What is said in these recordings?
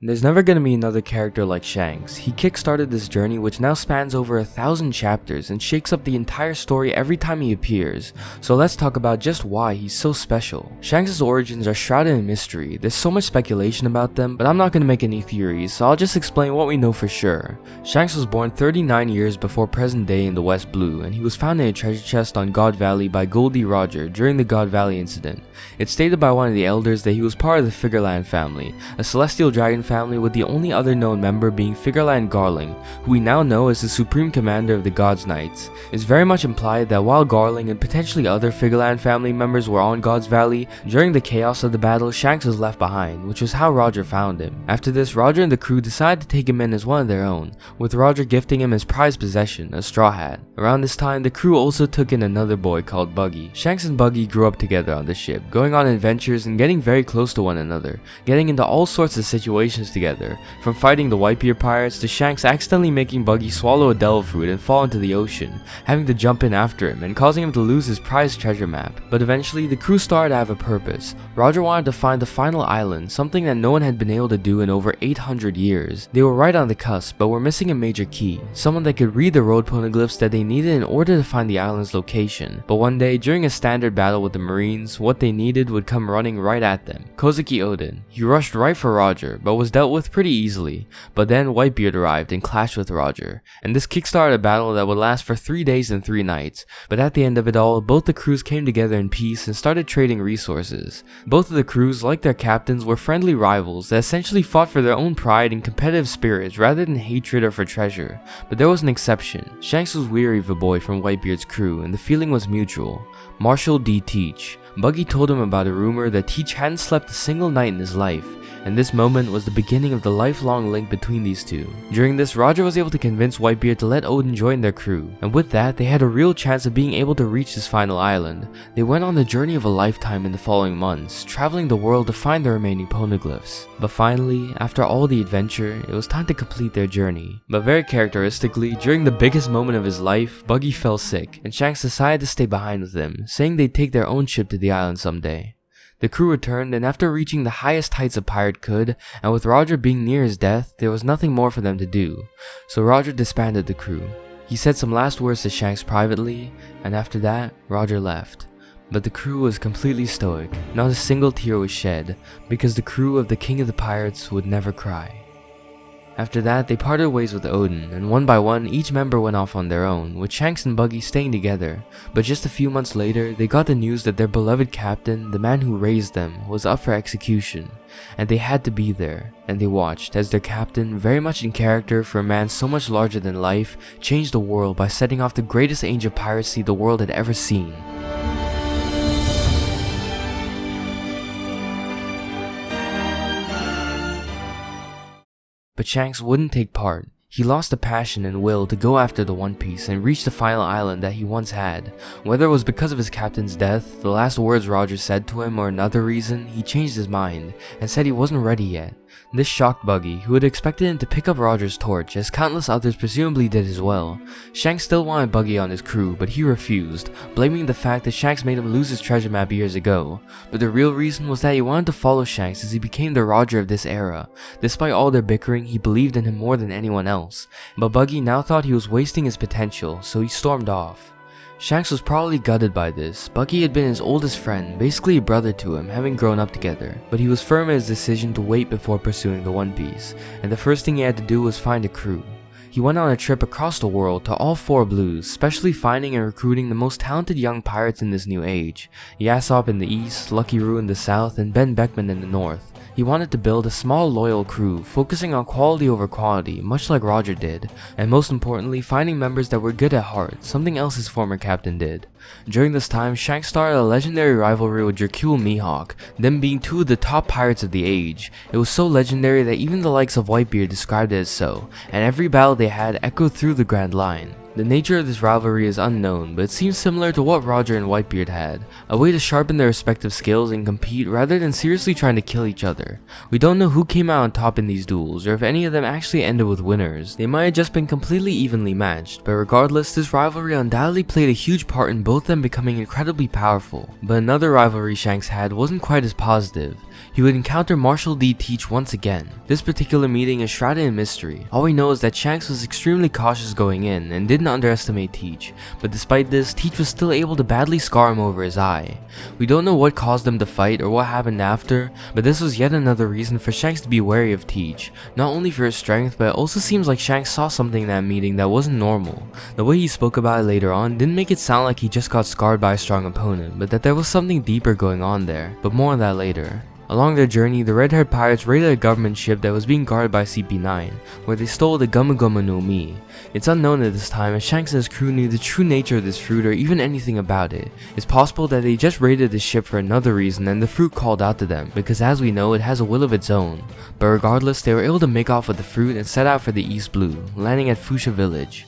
There's never gonna be another character like Shanks. He kickstarted this journey which now spans over 1,000 chapters and shakes up the entire story every time he appears, so let's talk about just why he's so special. Shanks' origins are shrouded in mystery. There's so much speculation about them, but I'm not gonna make any theories, so I'll just explain what we know for sure. Shanks was born 39 years before present day in the West Blue, and he was found in a treasure chest on God Valley by Goldie Roger during the God Valley incident. It's stated by one of the elders that he was part of the Figureland family, a celestial dragon family with the only other known member being Figureland Garling, who we now know as the supreme commander of the God's Knights. It's very much implied that while Garling and potentially other Figureland family members were on God's Valley, during the chaos of the battle, Shanks was left behind, which was how Roger found him. After this, Roger and the crew decided to take him in as one of their own, with Roger gifting him his prized possession, a straw hat. Around this time, the crew also took in another boy called Buggy. Shanks and Buggy grew up together on the ship, going on adventures and getting very close to one another, getting into all sorts of situations together, from fighting the Whitebeard pirates to Shanks accidentally making Buggy swallow a devil fruit and fall into the ocean, having to jump in after him and causing him to lose his prized treasure map. But eventually, the crew started to have a purpose. Roger wanted to find the final island, something that no one had been able to do in over 800 years. They were right on the cusp, but were missing a major key, someone that could read the road poneglyphs that they needed in order to find the island's location. But one day, during a standard battle with the Marines, what they needed would come running right at them. Kozuki Odin. He rushed right for Roger, but was dealt with pretty easily. But then Whitebeard arrived and clashed with Roger, and this kickstarted a battle that would last for 3 days and 3 nights. But at the end of it all, both the crews came together in peace and started trading resources. Both of the crews, like their captains, were friendly rivals that essentially fought for their own pride and competitive spirits rather than hatred or for treasure. But there was an exception. Shanks was weary of a boy from Whitebeard's crew, and the feeling was mutual. Marshall D. Teach. Buggy told him about a rumor that Teach hadn't slept a single night in his life, and this moment was the beginning of the lifelong link between these two. During this, Roger was able to convince Whitebeard to let Odin join their crew, and with that, they had a real chance of being able to reach this final island. They went on the journey of a lifetime in the following months, traveling the world to find the remaining poneglyphs. But finally, after all the adventure, it was time to complete their journey. But very characteristically, during the biggest moment of his life, Buggy fell sick, and Shanks decided to stay behind with him, saying they'd take their own ship to the island someday. The crew returned, and after reaching the highest heights a pirate could, and with Roger being near his death, there was nothing more for them to do. So Roger disbanded the crew. He said some last words to Shanks privately, and after that, Roger left. But the crew was completely stoic. Not a single tear was shed, because the crew of the King of the Pirates would never cry. After that, they parted ways with Odin, and one by one, each member went off on their own, with Shanks and Buggy staying together. But just a few months later, they got the news that their beloved captain, the man who raised them, was up for execution, and they had to be there. And they watched as their captain, very much in character for a man so much larger than life, changed the world by setting off the greatest age of piracy the world had ever seen. But Shanks wouldn't take part. He lost the passion and will to go after the One Piece and reach the final island that he once had. Whether it was because of his captain's death, the last words Roger said to him, or another reason, he changed his mind and said he wasn't ready yet. This shocked Buggy, who had expected him to pick up Roger's torch, as countless others presumably did as well. Shanks still wanted Buggy on his crew, but he refused, blaming the fact that Shanks made him lose his treasure map years ago. But the real reason was that he wanted to follow Shanks as he became the Roger of this era. Despite all their bickering, he believed in him more than anyone else. But Buggy now thought he was wasting his potential, so he stormed off. Shanks was probably gutted by this. Buggy had been his oldest friend, basically a brother to him, having grown up together. But he was firm in his decision to wait before pursuing the One Piece, and the first thing he had to do was find a crew. He went on a trip across the world to all 4 blues, specially finding and recruiting the most talented young pirates in this new age. Yasopp in the east, Lucky Roo in the south, and Ben Beckman in the north. He wanted to build a small loyal crew, focusing on quality over quantity, much like Roger did, and most importantly, finding members that were good at heart, something else his former captain did. During this time, Shanks started a legendary rivalry with Dracul Mihawk, them being 2 of the top pirates of the age. It was so legendary that even the likes of Whitebeard described it as so, and every battle they had echoed through the Grand Line. The nature of this rivalry is unknown, but it seems similar to what Roger and Whitebeard had, a way to sharpen their respective skills and compete rather than seriously trying to kill each other. We don't know who came out on top in these duels, or if any of them actually ended with winners. They might have just been completely evenly matched, but regardless, this rivalry undoubtedly played a huge part in both them becoming incredibly powerful. But another rivalry Shanks had wasn't quite as positive. He would encounter Marshal D. Teach once again. This particular meeting is shrouded in mystery. All we know is that Shanks was extremely cautious going in and didn't underestimate Teach, but despite this, Teach was still able to badly scar him over his eye. We don't know what caused them to fight or what happened after, but this was yet another reason for Shanks to be wary of Teach, not only for his strength, but it also seems like Shanks saw something in that meeting that wasn't normal. The way he spoke about it later on didn't make it sound like he just got scarred by a strong opponent, but that there was something deeper going on there, but more on that later. Along their journey, the red-haired pirates raided a government ship that was being guarded by CP9, where they stole the Gumma Gumma no Mi. It's unknown at this time if Shanks and his crew knew the true nature of this fruit or even anything about it. It's possible that they just raided the ship for another reason and the fruit called out to them, because as we know, it has a will of its own. But regardless, they were able to make off with the fruit and set out for the East Blue, landing at Fuchsia Village.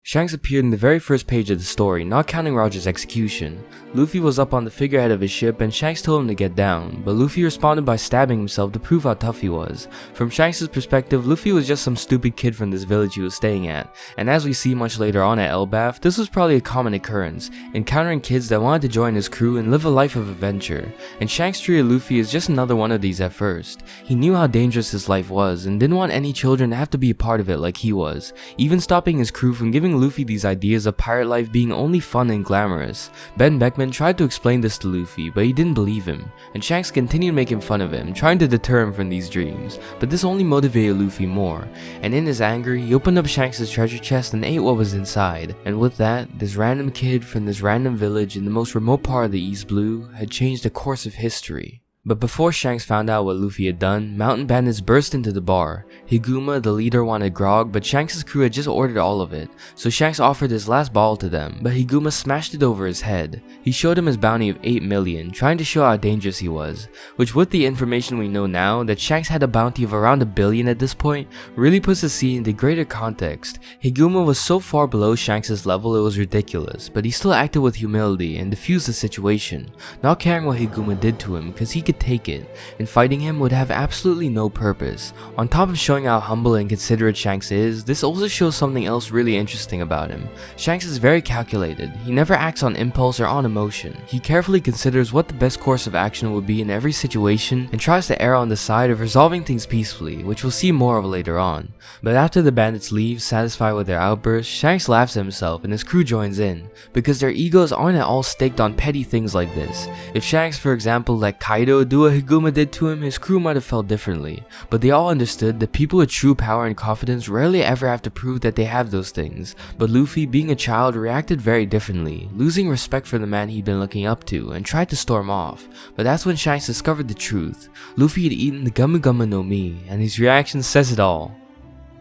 Shanks appeared in the very first page of the story, not counting Roger's execution. Luffy was up on the figurehead of his ship and Shanks told him to get down, but Luffy responded by stabbing himself to prove how tough he was. From Shanks' perspective, Luffy was just some stupid kid from this village he was staying at, and as we see much later on at Elbaf, this was probably a common occurrence, encountering kids that wanted to join his crew and live a life of adventure, and Shanks treated Luffy as just another one of these at first. He knew how dangerous his life was and didn't want any children to have to be a part of it like he was, even stopping his crew from giving Luffy these ideas of pirate life being only fun and glamorous. Ben Beckman tried to explain this to Luffy, but he didn't believe him, and Shanks continued making fun of him, trying to deter him from these dreams, but this only motivated Luffy more, and in his anger, he opened up Shanks' treasure chest and ate what was inside, and with that, this random kid from this random village in the most remote part of the East Blue had changed the course of history. But before Shanks found out what Luffy had done, mountain bandits burst into the bar. Higuma, the leader, wanted grog, but Shanks' crew had just ordered all of it, so Shanks offered his last bottle to them, but Higuma smashed it over his head. He showed him his bounty of 8 million, trying to show how dangerous he was, which with the information we know now, that Shanks had a bounty of around 1 billion at this point, really puts the scene into greater context. Higuma was so far below Shanks' level it was ridiculous, but he still acted with humility and diffused the situation, not caring what Higuma did to him because he could take it, and fighting him would have absolutely no purpose. On top of showing how humble and considerate Shanks is, this also shows something else really interesting about him. Shanks is very calculated. He never acts on impulse or on emotion. He carefully considers what the best course of action would be in every situation and tries to err on the side of resolving things peacefully, which we'll see more of later on. But after the bandits leave, satisfied with their outburst, Shanks laughs at himself and his crew joins in, because their egos aren't at all staked on petty things like this. If Shanks, for example, let Kaido do what Higuma did to him, his crew might have felt differently, but they all understood that people with true power and confidence rarely ever have to prove that they have those things. But Luffy, being a child, reacted very differently, losing respect for the man he'd been looking up to and tried to storm off. But that's when Shanks discovered the truth. Luffy had eaten the Gumma Gumma no Mi, and his reaction says it all.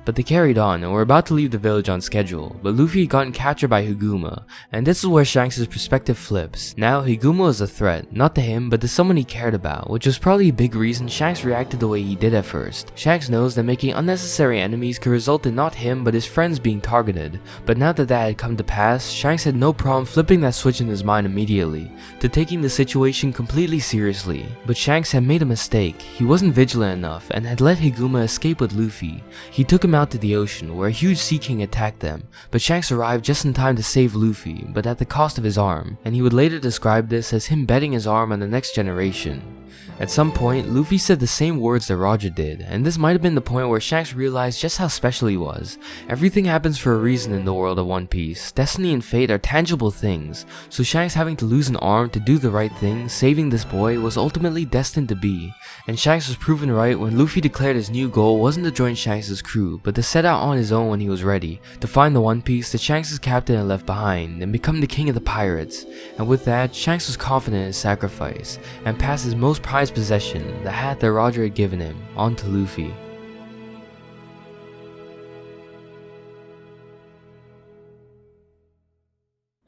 But they carried on and were about to leave the village on schedule, but Luffy had gotten captured by Higuma, and this is where Shanks' perspective flips. Now Higuma was a threat, not to him but to someone he cared about, which was probably a big reason Shanks reacted the way he did at first. Shanks knows that making unnecessary enemies could result in not him but his friends being targeted, but now that had come to pass, Shanks had no problem flipping that switch in his mind immediately, to taking the situation completely seriously. But Shanks had made a mistake. He wasn't vigilant enough and had let Higuma escape with Luffy. He took him out to the ocean where a huge sea king attacked them, but Shanks arrived just in time to save Luffy, but at the cost of his arm, and he would later describe this as him betting his arm on the next generation. At some point, Luffy said the same words that Roger did, and this might have been the point where Shanks realized just how special he was. Everything happens for a reason in the world of One Piece. Destiny and fate are tangible things, so Shanks having to lose an arm to do the right thing, saving this boy, was ultimately destined to be. And Shanks was proven right when Luffy declared his new goal wasn't to join Shanks' crew, but to set out on his own when he was ready, to find the One Piece that Shanks' captain had left behind, and become the king of the pirates. And with that, Shanks was confident in his sacrifice, and passed his most prized possession, the hat that Roger had given him, on to Luffy.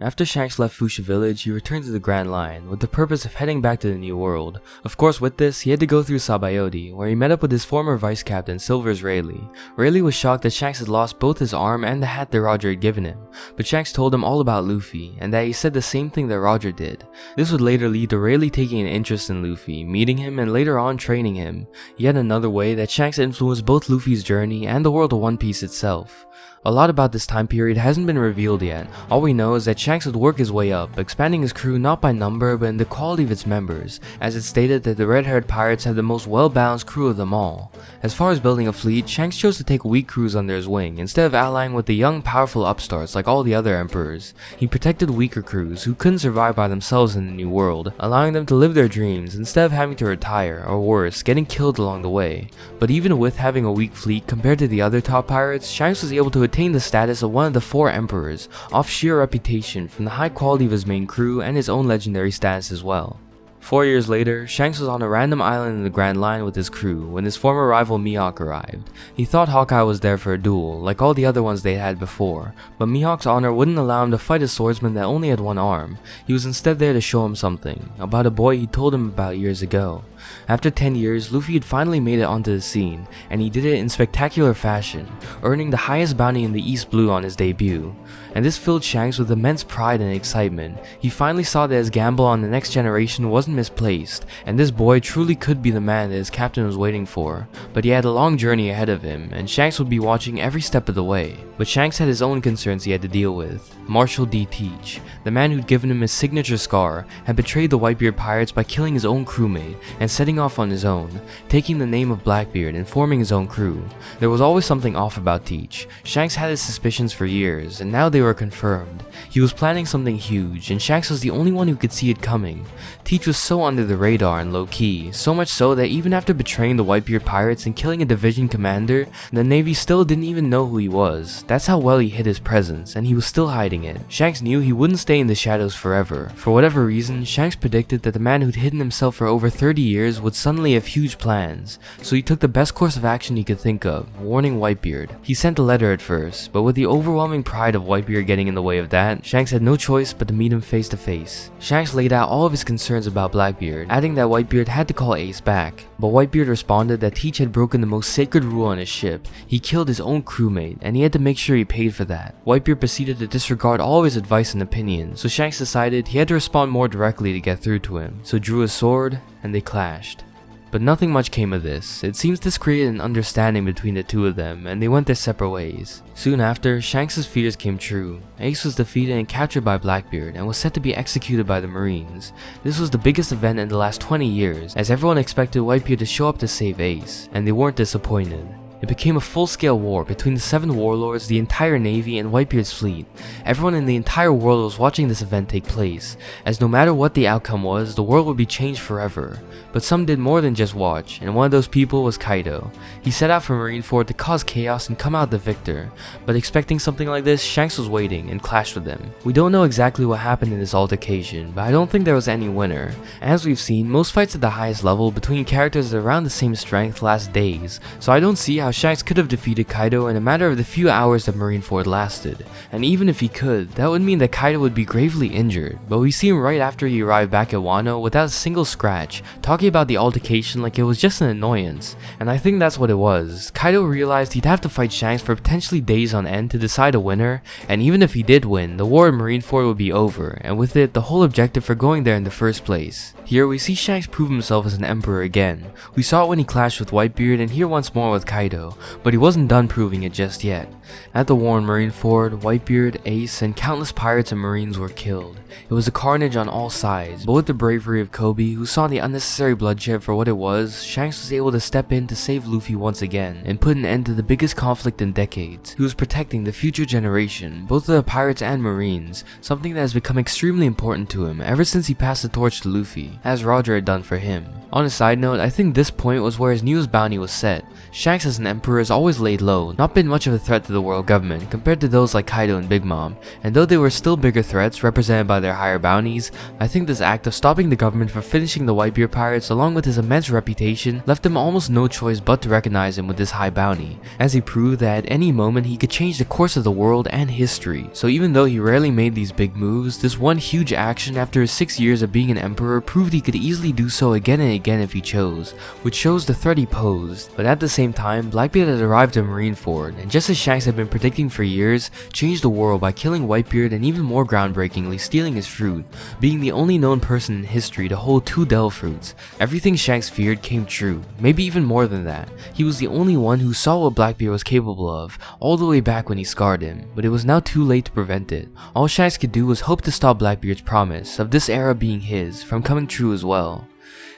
After Shanks left Fuchsia Village, he returned to the Grand Line with the purpose of heading back to the New World. Of course, with this, he had to go through Sabaody, where he met up with his former vice captain, Silver's Rayleigh. Rayleigh was shocked that Shanks had lost both his arm and the hat that Roger had given him, but Shanks told him all about Luffy, and that he said the same thing that Roger did. This would later lead to Rayleigh taking an interest in Luffy, meeting him, and later on training him. Yet another way that Shanks influenced both Luffy's journey and the world of One Piece itself. A lot about this time period hasn't been revealed yet. All we know is that Shanks would work his way up, expanding his crew not by number but in the quality of its members, as it stated that the red-haired pirates had the most well-balanced crew of them all. As far as building a fleet, Shanks chose to take weak crews under his wing, instead of allying with the young powerful upstarts like all the other emperors. He protected weaker crews who couldn't survive by themselves in the New World, allowing them to live their dreams instead of having to retire, or worse, getting killed along the way. But even with having a weak fleet compared to the other top pirates, Shanks was able to attain the status of one of the 4 emperors, off sheer reputation from the high quality of his main crew and his own legendary status as well. 4 years later, Shanks was on a random island in the Grand Line with his crew when his former rival Mihawk arrived. He thought Hawkeye was there for a duel, like all the other ones they had before, but Mihawk's honor wouldn't allow him to fight a swordsman that only had one arm. He was instead there to show him something, about a boy he told him about years ago. After 10 years, Luffy had finally made it onto the scene, and he did it in spectacular fashion, earning the highest bounty in the East Blue on his debut. And this filled Shanks with immense pride and excitement. He finally saw that his gamble on the next generation wasn't misplaced, and this boy truly could be the man that his captain was waiting for. But he had a long journey ahead of him, and Shanks would be watching every step of the way. But Shanks had his own concerns he had to deal with. Marshal D. Teach, the man who'd given him his signature scar, had betrayed the Whitebeard pirates by killing his own crewmate and setting off on his own, taking the name of Blackbeard and forming his own crew. There was always something off about Teach. Shanks had his suspicions for years, and now they were confirmed. He was planning something huge, and Shanks was the only one who could see it coming. Teach was so under the radar and low-key, so much so that even after betraying the Whitebeard pirates and killing a division commander, the Navy still didn't even know who he was. That's how well he hid his presence, and he was still hiding it. Shanks knew he wouldn't stay in the shadows forever. For whatever reason, Shanks predicted that the man who'd hidden himself for over 30 years would suddenly have huge plans, so he took the best course of action he could think of, warning Whitebeard. He sent a letter at first, but with the overwhelming pride of Whitebeard getting in the way of that, Shanks had no choice but to meet him face to face. Shanks laid out all of his concerns about Blackbeard, adding that Whitebeard had to call Ace back, but Whitebeard responded that Teach had broken the most sacred rule on his ship. He killed his own crewmate, and he had to make sure he paid for that. Whitebeard proceeded to disregard all of his advice and opinions, so Shanks decided he had to respond more directly to get through to him, so drew his sword, and they clashed. But nothing much came of this. It seems this created an understanding between the two of them, and they went their separate ways. Soon after, Shanks' fears came true. Ace was defeated and captured by Blackbeard, and was set to be executed by the Marines. This was the biggest event in the last 20 years, as everyone expected Whitebeard to show up to save Ace, and they weren't disappointed. It became a full-scale war between the 7 warlords, the entire navy, and Whitebeard's fleet. Everyone in the entire world was watching this event take place, as no matter what the outcome was, the world would be changed forever. But some did more than just watch, and one of those people was Kaido. He set out for Marineford to cause chaos and come out the victor, but expecting something like this, Shanks was waiting and clashed with them. We don't know exactly what happened in this altercation, but I don't think there was any winner. As we've seen, most fights at the highest level between characters around the same strength last days, so I don't see how Shanks could have defeated Kaido in a matter of the few hours that Marineford lasted. And even if he could, that would mean that Kaido would be gravely injured, but we see him right after he arrived back at Wano without a single scratch, talking about the altercation like it was just an annoyance. And I think that's what it was. Kaido realized he'd have to fight Shanks for potentially days on end to decide a winner, and even if he did win, the war in Marineford would be over, and with it, the whole objective for going there in the first place. Here we see Shanks prove himself as an emperor again. We saw it when he clashed with Whitebeard, and here once more with Kaido, but he wasn't done proving it just yet. At the war in Marineford, Whitebeard, Ace, and countless pirates and marines were killed. It was a carnage on all sides, but with the bravery of Kobe, who saw the unnecessary bloodshed for what it was, Shanks was able to step in to save Luffy once again, and put an end to the biggest conflict in decades. He was protecting the future generation, both of the pirates and marines, something that has become extremely important to him ever since he passed the torch to Luffy, as Roger had done for him. On a side note, I think this point was where his newest bounty was set. Shanks as an emperor has always laid low, not been much of a threat to the world government compared to those like Kaido and Big Mom, and though they were still bigger threats represented by their higher bounties, I think this act of stopping the government from finishing the Whitebeard pirates along with his immense reputation left them almost no choice but to recognize him with this high bounty, as he proved that at any moment he could change the course of the world and history. So even though he rarely made these big moves, this one huge action after his 6 years of being an emperor proved he could easily do so again and again if he chose, which shows the threat he posed. But at the same time, Blackbeard had arrived at Marineford, and just as Shanks had been predicting for years, changed the world by killing Whitebeard and even more groundbreakingly stealing his fruit, being the only known person in history to hold 2 devil fruits. Everything Shanks feared came true, maybe even more than that. He was the only one who saw what Blackbeard was capable of, all the way back when he scarred him, but it was now too late to prevent it. All Shanks could do was hope to stop Blackbeard's promise of this era being his from coming true as well.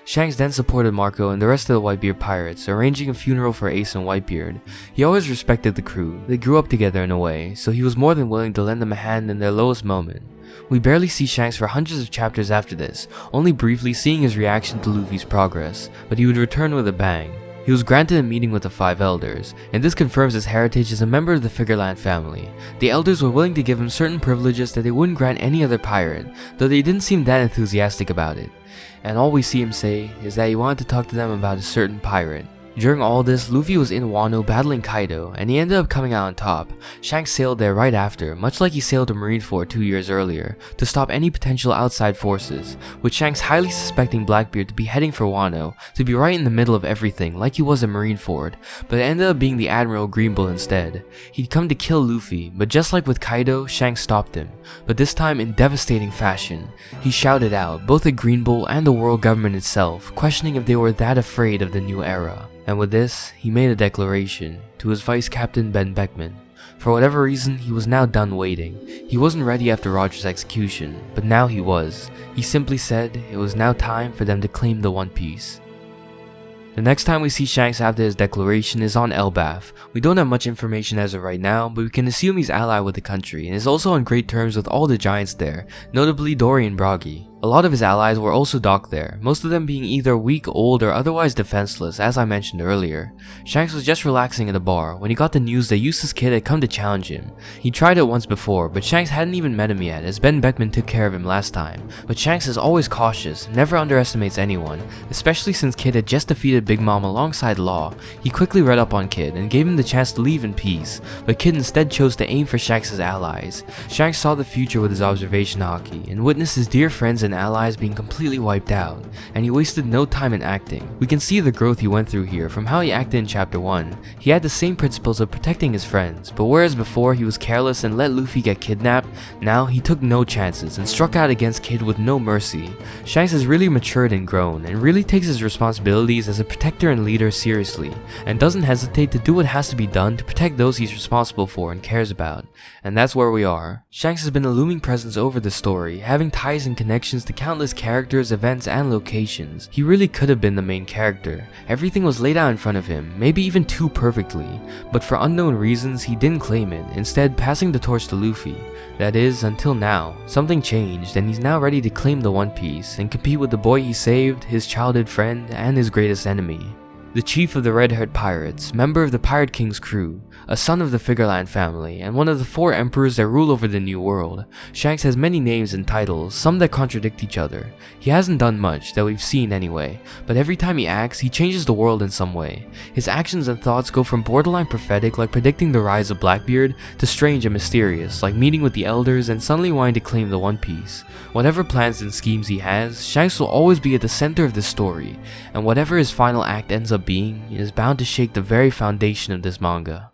Shanks then supported Marco and the rest of the Whitebeard pirates, arranging a funeral for Ace and Whitebeard. He always respected the crew, they grew up together in a way, so he was more than willing to lend them a hand in their lowest moment. We barely see Shanks for hundreds of chapters after this, only briefly seeing his reaction to Luffy's progress, but he would return with a bang. He was granted a meeting with the 5 elders, and this confirms his heritage as a member of the Figureland family. The elders were willing to give him certain privileges that they wouldn't grant any other pirate, though they didn't seem that enthusiastic about it. And all we see him say is that he wanted to talk to them about a certain pirate. During all this, Luffy was in Wano battling Kaido, and he ended up coming out on top. Shanks sailed there right after, much like he sailed to Marineford 2 years earlier, to stop any potential outside forces, with Shanks highly suspecting Blackbeard to be heading for Wano, to be right in the middle of everything like he was at Marineford, but it ended up being the Admiral Greenbull instead. He'd come to kill Luffy, but just like with Kaido, Shanks stopped him, but this time in devastating fashion. He shouted out, both at Greenbull and the world government itself, questioning if they were that afraid of the new era. And with this, he made a declaration to his vice captain Ben Beckman. For whatever reason, he was now done waiting. He wasn't ready after Roger's execution, but now he was. He simply said it was now time for them to claim the One Piece. The next time we see Shanks after his declaration is on Elbaf. We don't have much information as of right now, but we can assume he's allied with the country and is also on great terms with all the giants there, notably Dory and Bragi. A lot of his allies were also docked there, most of them being either weak, old, or otherwise defenseless, as I mentioned earlier. Shanks was just relaxing at a bar when he got the news that Eustace Kid had come to challenge him. He tried it once before, but Shanks hadn't even met him yet, as Ben Beckman took care of him last time. But Shanks is always cautious, never underestimates anyone, especially since Kid had just defeated Big Mom alongside Law. He quickly read up on Kid and gave him the chance to leave in peace, but Kid instead chose to aim for Shanks' allies. Shanks saw the future with his observation hockey, and witnessed his dear friends and allies being completely wiped out, and he wasted no time in acting. We can see the growth he went through here from how he acted in chapter 1. He had the same principles of protecting his friends, but whereas before he was careless and let Luffy get kidnapped, now he took no chances and struck out against Kid with no mercy. Shanks has really matured and grown, and really takes his responsibilities as a protector and leader seriously, and doesn't hesitate to do what has to be done to protect those he's responsible for and cares about. And that's where we are. Shanks has been a looming presence over the story, having ties and connections to countless characters, events, and locations. He really could have been the main character. Everything was laid out in front of him, maybe even too perfectly, but for unknown reasons he didn't claim it, instead passing the torch to Luffy. That is, until now. Something changed, and he's now ready to claim the One Piece and compete with the boy he saved, his childhood friend, and his greatest enemy. The chief of the red-haired pirates, member of the Pirate King's crew, a son of the Figureland family, and one of the 4 emperors that rule over the New World. Shanks has many names and titles, some that contradict each other. He hasn't done much, that we've seen anyway, but every time he acts, he changes the world in some way. His actions and thoughts go from borderline prophetic, like predicting the rise of Blackbeard, to strange and mysterious, like meeting with the elders and suddenly wanting to claim the One Piece. Whatever plans and schemes he has, Shanks will always be at the center of the story, and whatever his final act ends up being is bound to shake the very foundation of this manga.